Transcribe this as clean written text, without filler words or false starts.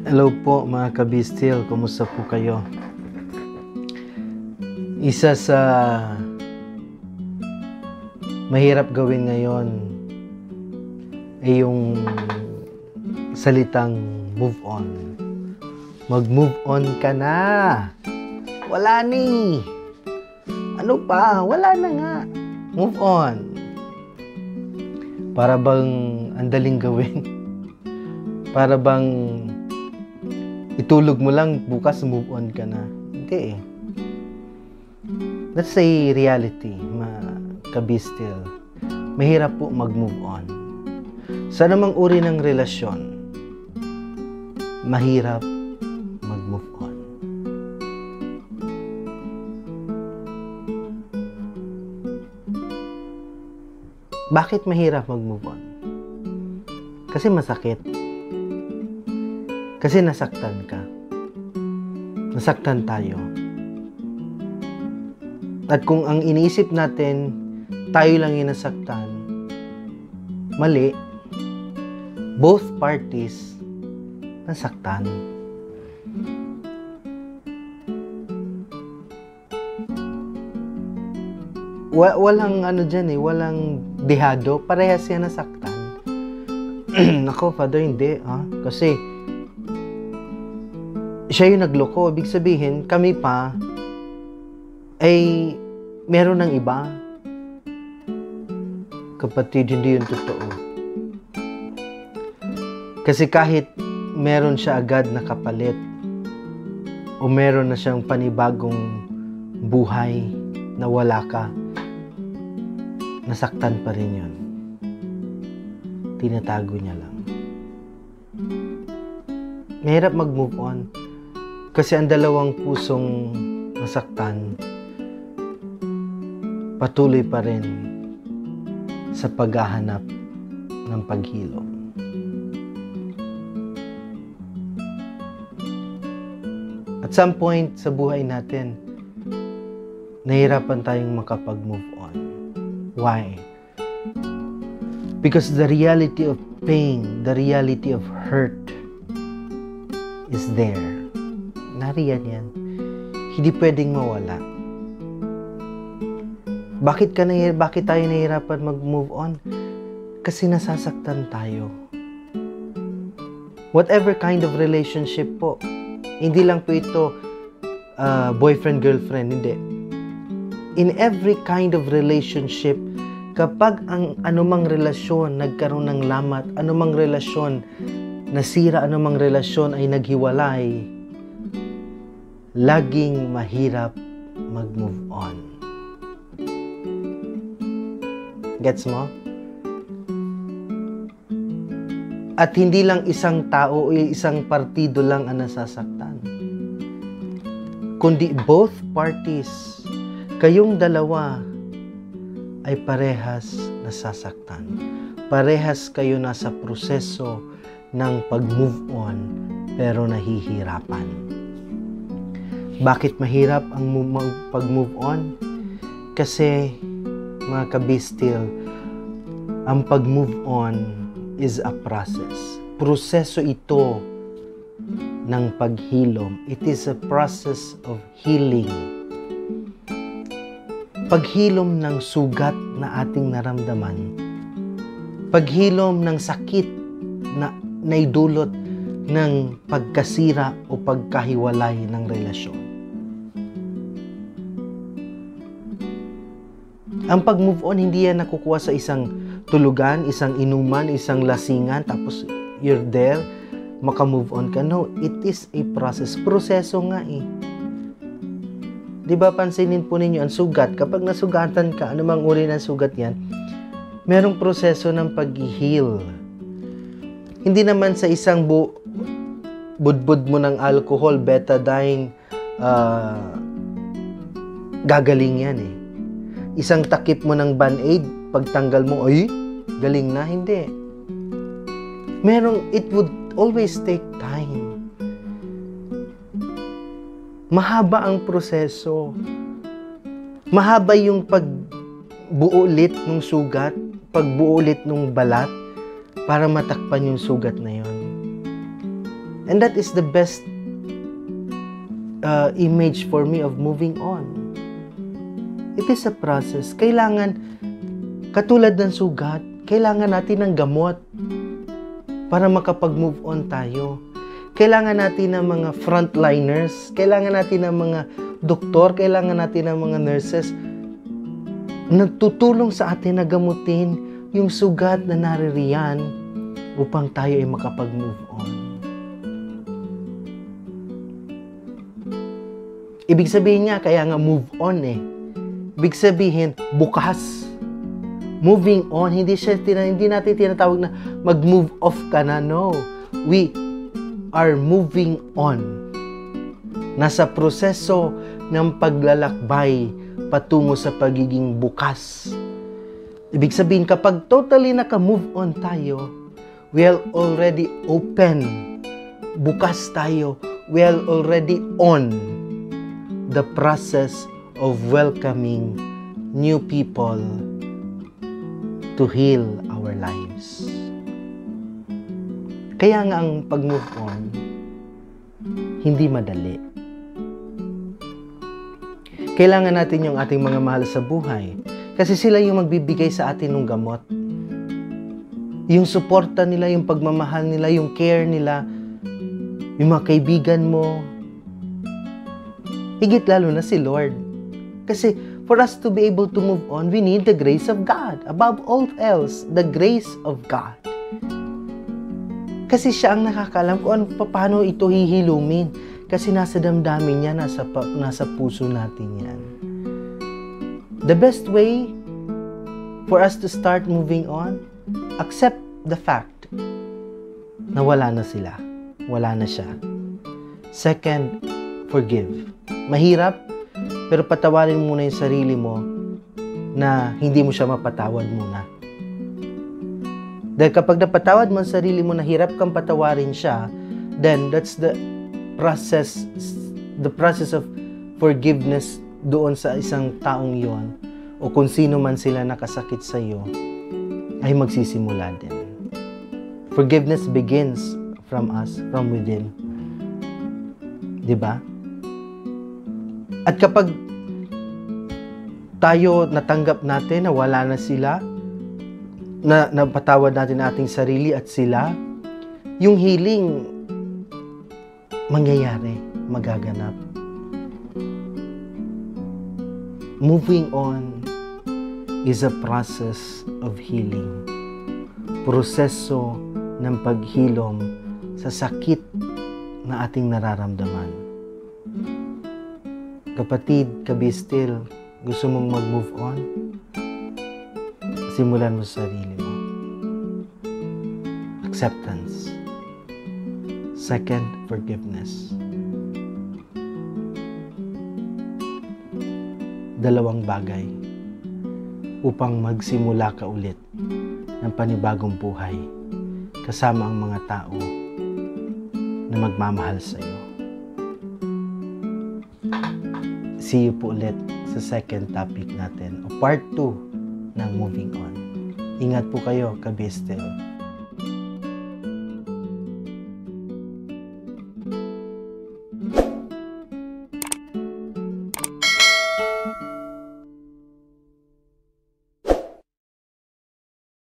Hello po mga kabistil, kumusta po kayo? Isa sa mahirap gawin ngayon ay yung salitang move on. Mag-move on ka na. Wala ni. Ano pa? Wala na nga. Move on. Para bang andaling gawin? Para bang itulog mo lang, bukas move on ka na? Hindi eh. That's a reality, kabistil. Mahirap po mag-move on. Sa namang uri ng relasyon, mahirap mag-move on. Bakit mahirap mag-move on? Kasi masakit. Kasi nasaktan ka. Nasaktan tayo. At kung ang iniisip natin, tayo lang yung nasaktan, mali. Both parties nasaktan. Walang ano dyan eh, walang dehado. Parehas yan nasaktan. Nako, Father, hindi. Kasi siya yung nagloko. Ibig sabihin, kami pa ay meron ng iba. Kapatid, hindi yun totoo. Kasi kahit meron siya agad na kapalit o meron na siyang panibagong buhay na wala ka, nasaktan pa rin yun. Tinatago niya lang. Mahirap mag-move on. Kasi ang dalawang pusong nasaktan, patuloy pa rin sa paghahanap ng paghilom. At some point sa buhay natin, nahihirapan tayong makapag-move on. Why? Because the reality of pain, the reality of hurt is there. Nariyan yan. Hindi pwedeng mawala. Bakit tayo nahihirapan mag-move on? Kasi nasasaktan tayo. Whatever kind of relationship po. Hindi lang po ito boyfriend-girlfriend. Hindi. In every kind of relationship, kapag ang anumang relasyon nagkaroon ng lamat, anumang relasyon nasira, anumang relasyon ay naghiwalay, laging mahirap mag-move on. Gets mo? At hindi lang isang tao o isang partido lang ang nasasaktan. Kundi both parties, kayong dalawa ay parehas nasasaktan. Parehas kayo nasa proseso ng pag-move on pero nahihirapan. Bakit mahirap ang pag-move on? Kasi mga kabistil, ang pag-move on is a process. Proseso ito ng paghilom. It is a process of healing. Paghilom ng sugat na ating naramdaman. Paghilom ng sakit na naidulot ng pagkasira o pagkahiwalay ng relasyon. Ang pag-move on, hindi yan nakukuha sa isang tulugan, isang inuman, isang lasingan, tapos you're there, maka-move on ka. No, it is a process. Proseso nga eh. Di ba pansinin po ninyo ang sugat? Kapag nasugatan ka, anumang uri ng sugat yan, merong proseso ng pag-heal. Hindi naman sa isang budbud mo ng alcohol, betadine, gagaling yan eh. Isang takip mo ng Band-Aid, pagtanggal mo, ay, galing na. Hindi. It would always take time. Mahaba ang proseso. Mahaba yung pagbuo ulit ng sugat. pagbuo ulit ng balat para matakpan yung sugat na yon. And that is the best image for me of moving on. It is a process. Kailangan, katulad ng sugat, kailangan natin ng gamot para makapag-move on tayo. Kailangan natin ng mga frontliners, kailangan natin ng mga doktor, kailangan natin ng mga nurses nagtutulong sa atin na gamutin yung sugat na naririyan upang tayo ay makapag-move on. Ibig sabihin niya, kaya nga move on eh. Ibig sabihin, bukas. Moving on, hindi natin tinatawag na mag-move off ka na. No. We are moving on. Nasa proseso ng paglalakbay patungo sa pagiging bukas. Ibig sabihin, kapag totally naka-move on tayo, we are already open. Bukas tayo. We are already on the process of welcoming new people to heal our lives. Kaya nga ang pag-move on, hindi madali. Kailangan natin yung ating mga mahal sa buhay kasi sila yung magbibigay sa atin ng gamot. Yung suporta nila, yung pagmamahal nila, yung care nila, yung mga kaibigan mo, higit lalo na si Lord. Kasi for us to be able to move on, we need the grace of God. Above all else, the grace of God. Kasi siya ang nakakaalam kung paano ito hihilumin. Kasi nasa damdamin niya, nasa puso natin yan. The best way for us to start moving on, accept the fact na wala na sila. Wala na siya. Second, forgive. Mahirap, pero patawarin muna yung sarili mo na hindi mo siya mapatawad muna. Dahil kapag napatawad mo ang sarili mo na hirap kang patawarin siya, then that's the process of forgiveness doon sa isang taong yon o kung sino man sila nakasakit sa iyo ay magsisimula din. Forgiveness begins from us, from within. 'Di ba? At kapag tayo natanggap natin na wala na sila, na napatawad natin ang ating sarili at sila, yung healing mangyayari, magaganap. Moving on is a process of healing. Proseso ng paghilom sa sakit na ating nararamdaman. Kapatid, kabistil, gusto mong mag-move on? Simulan mo sa sarili mo. Acceptance. Second, forgiveness. Dalawang bagay upang magsimula ka ulit ng panibagong buhay kasama ang mga tao na magmamahal sa iyo. See you po ulit sa second topic natin o part 2 ng moving on. Ingat po kayo, kabistel.